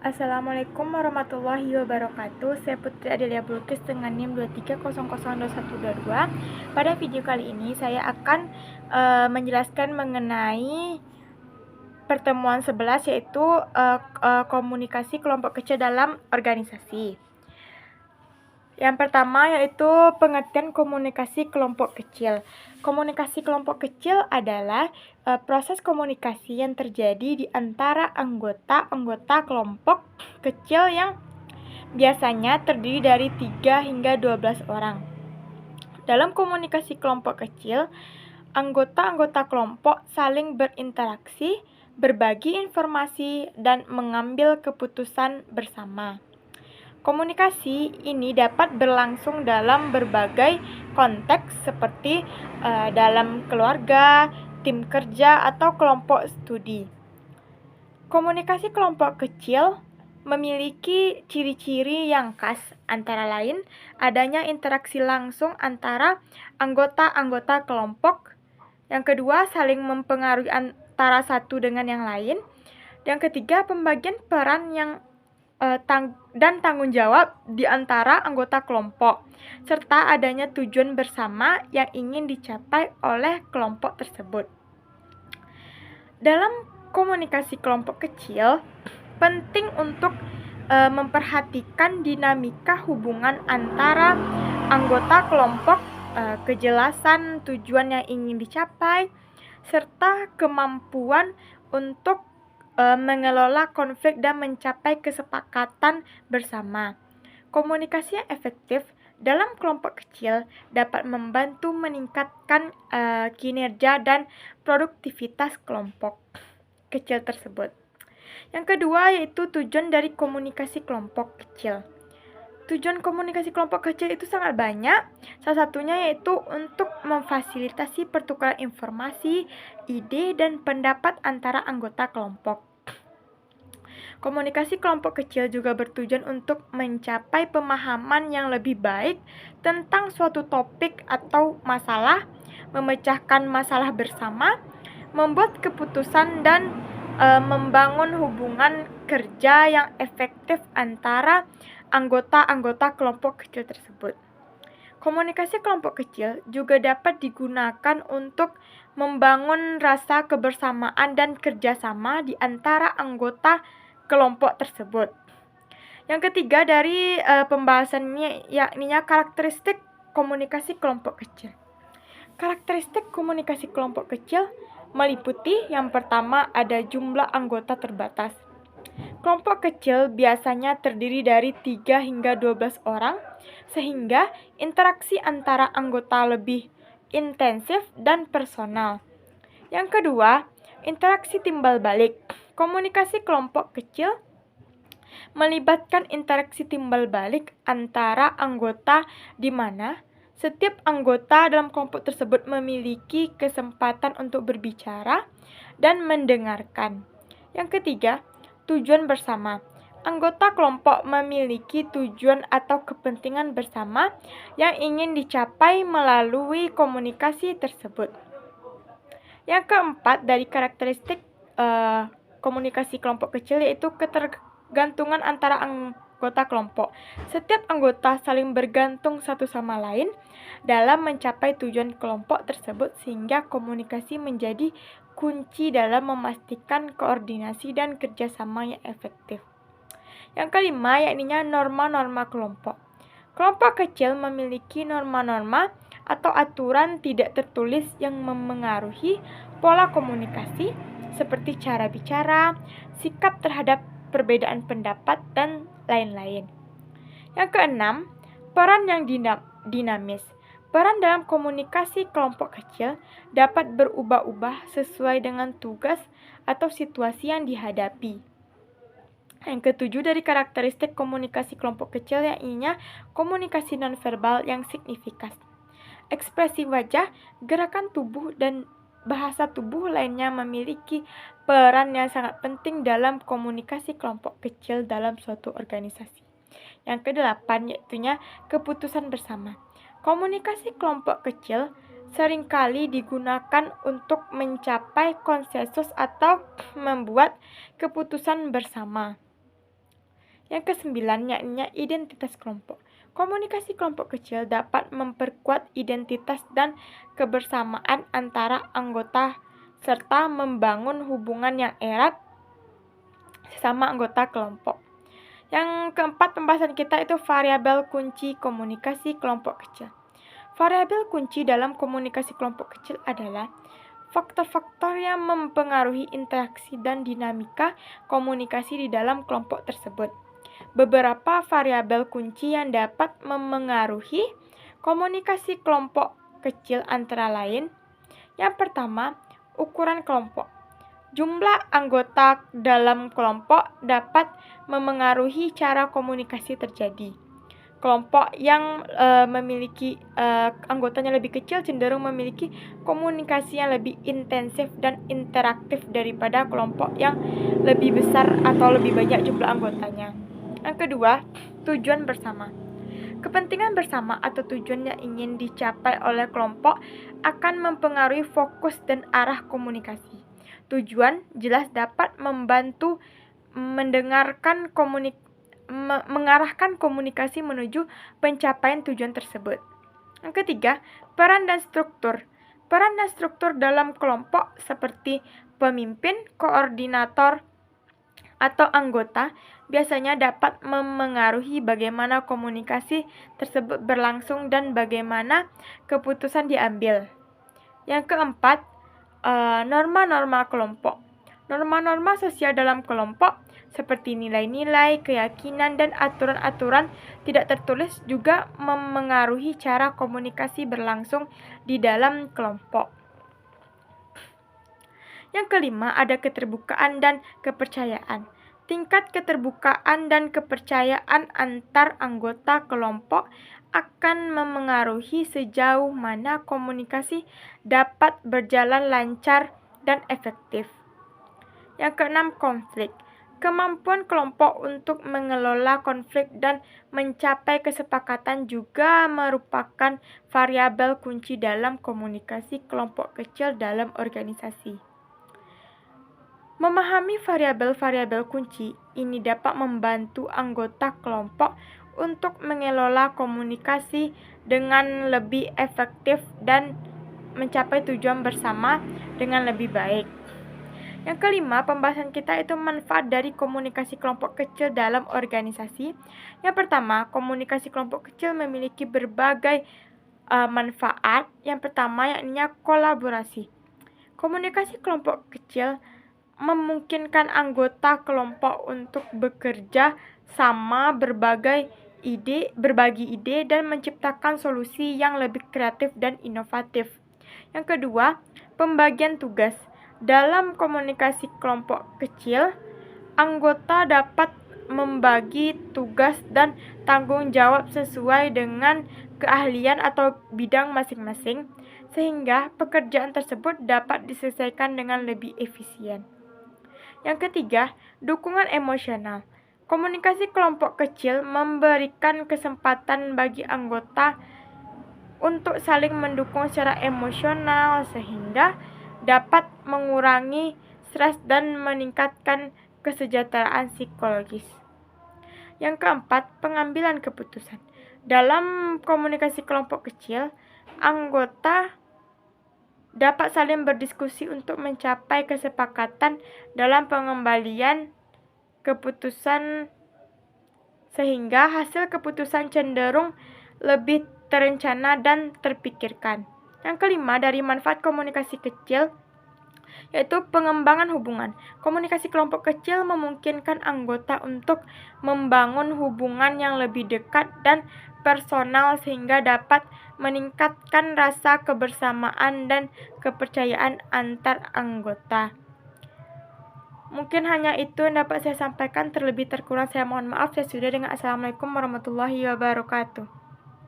Assalamualaikum warahmatullahi wabarakatuh. Saya Putri Adelia Bulkis dengan NIM 23002122. Pada video kali ini saya akan menjelaskan mengenai pertemuan 11, yaitu komunikasi kelompok kecil dalam organisasi. Yang pertama yaitu pengertian komunikasi kelompok kecil. Komunikasi kelompok kecil adalah proses komunikasi yang terjadi di antara anggota-anggota kelompok kecil yang biasanya terdiri dari 3 hingga 12 orang. Dalam komunikasi kelompok kecil, anggota-anggota kelompok saling berinteraksi, berbagi informasi, dan mengambil keputusan bersama. Komunikasi ini dapat berlangsung dalam berbagai konteks seperti dalam keluarga, tim kerja, atau kelompok studi. Komunikasi kelompok kecil memiliki ciri-ciri yang khas, antara lain adanya interaksi langsung antara anggota-anggota kelompok. Yang kedua, saling mempengaruhi antara satu dengan yang lain. Yang ketiga, pembagian peran dan tanggung jawab di antara anggota kelompok, serta adanya tujuan bersama yang ingin dicapai oleh kelompok tersebut. Dalam komunikasi kelompok kecil, penting untuk memperhatikan dinamika hubungan antara anggota kelompok, kejelasan tujuan yang ingin dicapai, serta kemampuan untuk mengelola konflik dan mencapai kesepakatan bersama. Komunikasi yang efektif dalam kelompok kecil dapat membantu meningkatkan kinerja dan produktivitas kelompok kecil tersebut. Yang kedua yaitu tujuan dari komunikasi kelompok kecil. Tujuan komunikasi kelompok kecil itu sangat banyak. Salah satunya yaitu untuk memfasilitasi pertukaran informasi, ide, dan pendapat antara anggota kelompok. Komunikasi kelompok kecil juga bertujuan untuk mencapai pemahaman yang lebih baik tentang suatu topik atau masalah, memecahkan masalah bersama, membuat keputusan, dan membangun hubungan kerja yang efektif antara anggota-anggota kelompok kecil tersebut. Komunikasi kelompok kecil juga dapat digunakan untuk membangun rasa kebersamaan dan kerjasama di antara anggota kelompok tersebut. Yang ketiga dari pembahasannya yakni karakteristik komunikasi kelompok kecil. Karakteristik komunikasi kelompok kecil meliputi yang pertama ada jumlah anggota terbatas. Kelompok kecil biasanya terdiri dari 3 hingga 12 orang, sehingga interaksi antara anggota lebih intensif dan personal. Yang kedua, interaksi timbal balik. Komunikasi kelompok kecil melibatkan interaksi timbal balik antara anggota di mana setiap anggota dalam kelompok tersebut memiliki kesempatan untuk berbicara dan mendengarkan. Yang ketiga, tujuan bersama. Anggota kelompok memiliki tujuan atau kepentingan bersama yang ingin dicapai melalui komunikasi tersebut. Yang keempat dari karakteristik komunikasi kelompok kecil yaitu ketergantungan antara anggota kelompok. Setiap anggota saling bergantung satu sama lain dalam mencapai tujuan kelompok tersebut, sehingga komunikasi menjadi kunci dalam memastikan koordinasi dan kerjasama yang efektif. Yang kelima yakni norma-norma kelompok. Kelompok kecil memiliki norma-norma atau aturan tidak tertulis yang memengaruhi pola komunikasi seperti cara bicara, sikap terhadap perbedaan pendapat, dan lain-lain. Yang keenam, peran yang dinamis. Peran dalam komunikasi kelompok kecil dapat berubah-ubah sesuai dengan tugas atau situasi yang dihadapi. Yang ketujuh dari karakteristik komunikasi kelompok kecil yakni komunikasi nonverbal yang signifikan. Ekspresi wajah, gerakan tubuh, dan bahasa tubuh lainnya memiliki peran yang sangat penting dalam komunikasi kelompok kecil dalam suatu organisasi. Yang kedelapan yaitu keputusan bersama. Komunikasi kelompok kecil seringkali digunakan untuk mencapai konsensus atau membuat keputusan bersama. Yang kesembilan, yakni identitas kelompok. Komunikasi kelompok kecil dapat memperkuat identitas dan kebersamaan antara anggota serta membangun hubungan yang erat sesama anggota kelompok. Yang keempat, pembahasan kita itu variabel kunci komunikasi kelompok kecil. Variabel kunci dalam komunikasi kelompok kecil adalah faktor-faktor yang mempengaruhi interaksi dan dinamika komunikasi di dalam kelompok tersebut. Beberapa variabel kunci yang dapat memengaruhi komunikasi kelompok kecil antara lain. Yang pertama, ukuran kelompok. Jumlah anggota dalam kelompok dapat memengaruhi cara komunikasi terjadi. Kelompok yang memiliki anggotanya lebih kecil cenderung memiliki komunikasi yang lebih intensif dan interaktif daripada kelompok yang lebih besar atau lebih banyak jumlah anggotanya. Yang kedua, tujuan bersama. Kepentingan bersama atau tujuan yang ingin dicapai oleh kelompok akan mempengaruhi fokus dan arah komunikasi. Tujuan jelas dapat membantu mengarahkan komunikasi menuju pencapaian tujuan tersebut. Yang ketiga, peran dan struktur. Peran dan struktur dalam kelompok seperti pemimpin, koordinator, atau anggota biasanya dapat memengaruhi bagaimana komunikasi tersebut berlangsung dan bagaimana keputusan diambil. Yang keempat, norma-norma kelompok. Norma-norma sosial dalam kelompok seperti nilai-nilai, keyakinan, dan aturan-aturan tidak tertulis juga memengaruhi cara komunikasi berlangsung di dalam kelompok. Yang kelima, ada keterbukaan dan kepercayaan. Tingkat keterbukaan dan kepercayaan antar anggota kelompok akan memengaruhi sejauh mana komunikasi dapat berjalan lancar dan efektif. Yang keenam, konflik. Kemampuan kelompok untuk mengelola konflik dan mencapai kesepakatan juga merupakan variabel kunci dalam komunikasi kelompok kecil dalam organisasi. Memahami variabel-variabel kunci ini dapat membantu anggota kelompok untuk mengelola komunikasi dengan lebih efektif dan mencapai tujuan bersama dengan lebih baik. Yang kelima, pembahasan kita itu manfaat dari komunikasi kelompok kecil dalam organisasi. Yang pertama, komunikasi kelompok kecil memiliki berbagai manfaat. Yang pertama, yakni kolaborasi. Komunikasi kelompok kecil memungkinkan anggota kelompok untuk bekerja sama, berbagi ide dan menciptakan solusi yang lebih kreatif dan inovatif. Yang kedua, pembagian tugas. Dalam komunikasi kelompok kecil, anggota dapat membagi tugas dan tanggung jawab sesuai dengan keahlian atau bidang masing-masing, sehingga pekerjaan tersebut dapat diselesaikan dengan lebih efisien. Yang ketiga, dukungan emosional. Komunikasi kelompok kecil memberikan kesempatan bagi anggota untuk saling mendukung secara emosional sehingga dapat mengurangi stres dan meningkatkan kesejahteraan psikologis. Yang keempat, pengambilan keputusan. Dalam komunikasi kelompok kecil, anggota dapat saling berdiskusi untuk mencapai kesepakatan dalam pengembalian keputusan sehingga hasil keputusan cenderung lebih terencana dan terpikirkan. Yang kelima, dari manfaat komunikasi kecil yaitu pengembangan hubungan. Komunikasi kelompok kecil memungkinkan anggota untuk membangun hubungan yang lebih dekat dan personal sehingga dapat meningkatkan rasa kebersamaan dan kepercayaan antar anggota. Mungkin hanya itu yang dapat saya sampaikan. Terlebih terkurang saya mohon maaf. Saya sudah dengan Assalamualaikum warahmatullahi wabarakatuh.